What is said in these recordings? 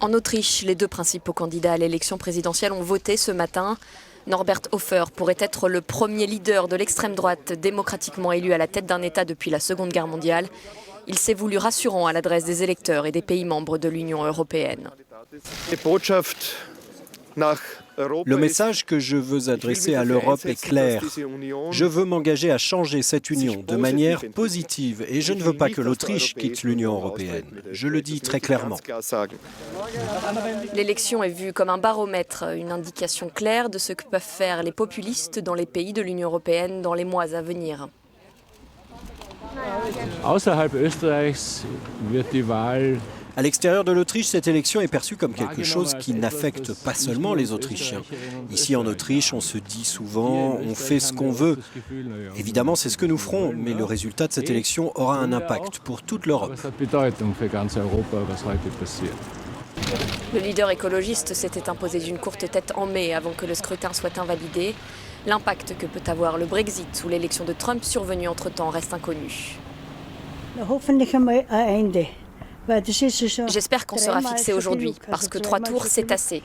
En Autriche, les deux principaux candidats à l'élection présidentielle ont voté ce matin. Norbert Hofer pourrait être le premier leader de l'extrême droite démocratiquement élu à la tête d'un État depuis la Seconde Guerre mondiale. Il s'est voulu rassurant à l'adresse des électeurs et des pays membres de l'Union européenne. Le message que je veux adresser à l'Europe est clair. Je veux m'engager à changer cette union de manière positive et je ne veux pas que l'Autriche quitte l'Union européenne. Je le dis très clairement. L'élection est vue comme un baromètre, une indication claire de ce que peuvent faire les populistes dans les pays de l'Union européenne dans les mois à venir. À l'extérieur de l'Autriche, cette élection est perçue comme quelque chose qui n'affecte pas seulement les Autrichiens. Ici en Autriche, on se dit souvent, on fait ce qu'on veut. Évidemment, c'est ce que nous ferons, mais le résultat de cette élection aura un impact pour toute l'Europe. Le leader écologiste s'était imposé d'une courte tête en mai avant que le scrutin soit invalidé. L'impact que peut avoir le Brexit ou l'élection de Trump survenue entre-temps reste inconnu. J'espère qu'on sera fixé aujourd'hui, parce que 3 tours, c'est assez.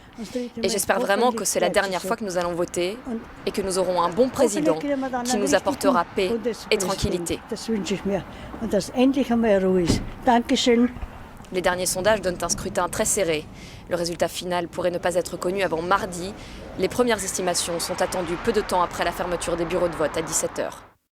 Et j'espère vraiment que c'est la dernière fois que nous allons voter et que nous aurons un bon président qui nous apportera paix et tranquillité. Les derniers sondages donnent un scrutin très serré. Le résultat final pourrait ne pas être connu avant mardi. Les premières estimations sont attendues peu de temps après la fermeture des bureaux de vote à 17 h.